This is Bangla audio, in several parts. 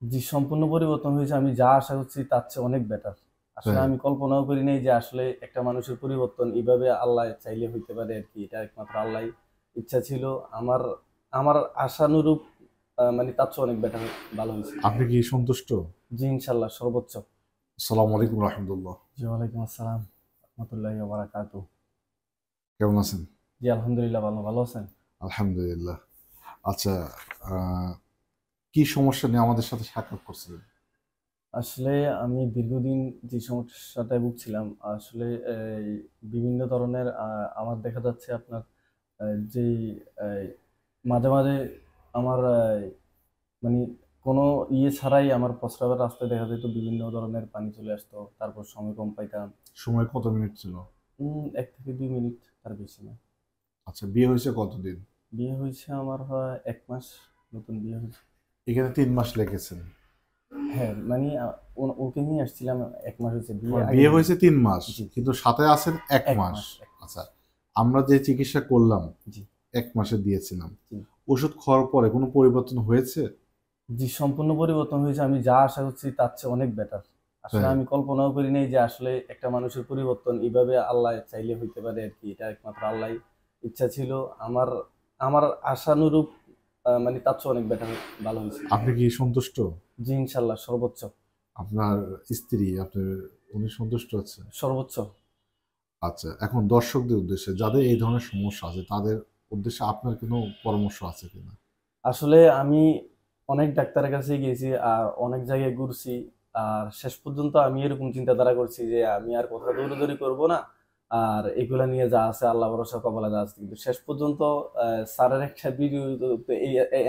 জি, সম্পূর্ণ পরিবর্তন হয়েছে। আমি যা আশা করছি তার চেয়ে অনেক বেটার। আসলে তাই? আমি কল্পনাও করি নাই যে আসলে একটা মানুষের পরিবর্তন এভাবে আল্লাহ চাইলে হইতে পারে আরকি। এটা একমাত্র আল্লাহই ইচ্ছা ছিল। আমার আমার আশানুরূপ মানে তার চেয়ে অনেক বেটার ভালো হইছে। আপনি কি সন্তুষ্ট? জি, ইনশাআল্লাহ সর্বোচ্চ। আসসালামু আলাইকুম রাহমাতুল্লাহ। জি, ওয়ালাইকুম আসসালাম রাহমাতুল্লাহি ওয়া বারাকাতুহু। কেমন আছেন? জি, আলহামদুলিল্লাহ ভালো। ভালো আছেন? আলহামদুলিল্লাহ। আচ্ছা, আ কি সমস্যা নিয়ে আমাদের সাথে সাক্ষাৎ করছিলেন? আসলে আমি দীর্ঘদিন যে সমস্যাটায় ভুগছিলাম, আসলে বিভিন্ন ধরনের আমার দেখা যাচ্ছে আপনার যেই এই মাঝে, মাঝে আমার মানে কোনো ইয়ে ছাড়াই আমার প্রস্রাবের রাস্তায় দেখা যেত বিভিন্ন ধরনের পানি চলে আসতো। তারপর সময় কম পাইতাম। সময় কত মিনিট ছিল? ১ থেকে ২ মিনিট, তার বেশি না। আচ্ছা, বিয়ে হয়েছে কতদিন? বিয়ে হইছে আমার হয় ১ মাস, নতুন বিয়ে হইছে। এখানে ৩ মাস লিখেছেন। হ্যাঁ, মানে ওকে নিয়ে আসছিলাম ১ মাস হইছে। বিয়ে আমার আগে বিয়ে হয়নি। হয়েছে ৩ মাস, জি, কিন্তু সাথে আছেন ১ ১ মাস। মাস, ১ মাস। আচ্ছা, আমরা যে চিকিৎসা করলাম জি, ১ মাসে দিয়েছিলাম। জি। ওষুধ খাওয়ার পরে কোনো পরিবর্তন হয়েছে? জি, সম্পূর্ণ পরিবর্তন হয়েছে। আমি যা আশা করছি তার চেয়ে অনেক বেটার। আসলে তাই? আমি কল্পনাও করি নাই যে আসলে একটা মানুষের পরিবর্তন এভাবে আল্লাহ চাইলে হইতে পারে আরকি। এটা একমাত্র আল্লাহই ইচ্ছা ছিল। আমার আমার আশানুরূপ মানে তার চেয়ে অনেক বেটার ভালো হইছে। আপনি কি সন্তুষ্ট? জি, ইনশাআল্লাহ সর্বোচ্চ, আপনার স্ত্রী, উনি সন্তুষ্ট আছে? সর্বোচ্চ। আচ্ছা, এখন দর্শকদের উদ্দেশ্যে যাদের এই ধরনের সমস্যা আছে তাদের উদ্দেশ্যে আপনার কোনো পরামর্শ আছে কিনা? আসলে আমি অনেক ডাক্তারের কাছে গিয়েছি আর অনেক জায়গায় ঘুরছি। আর শেষ পর্যন্ত আমি এরকম চিন্তাধারা করছি যে আমি আর কোথাও দৌড়াদৌড়ি করব না। আর এগুলা নিয়ে যা আছে আল্লাহ ভরসা কপালে যা আছে। কিন্তু শেষ পর্যন্ত স্যারের একটা ভিডিও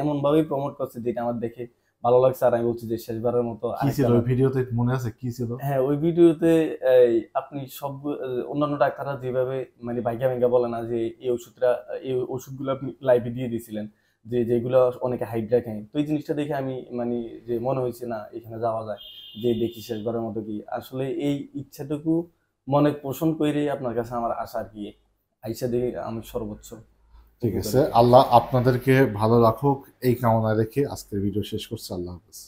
এমনভাবেই প্রমোট করছে যেটা আমার দেখে ভালো লাগছে। আর আমি বলছি যে শেষবারের মতো কি ছিল আরেকটা ওই বার। ভিডিওতে, মনে আছে কি ছিল? হ্যাঁ, ওই ভিডিওতে আপনি সব অন্যান্য ডাক্তাররা যেভাবে মানে ভাইঙ্গা, ভাইঙ্গা বলে না যে এই ওষুধগুলো আপনি লাইভে দিয়ে দিয়েছিলেন। যেগুলো অনেকে হাইড রাখে। তো এই জিনিসটা দেখে আমি মানে যে মনে হইছে না এখানে যাওয়া যায়। যে দেখি শেষবারের মতো কি। আসলে এই ইচ্ছাটুকু মনে পোষণ কইরেই আপনার কাছে আমার আশা আরকি। আইসা দেখি আমি সর্বোচ্চ ঠিক আছে। উপকারিত। আল্লাহ আপনাদেরকে ভালো রাখুক এই কামনা রেখে আজকের ভিডিও শেষ করছি। আল্লাহ হাফেজ।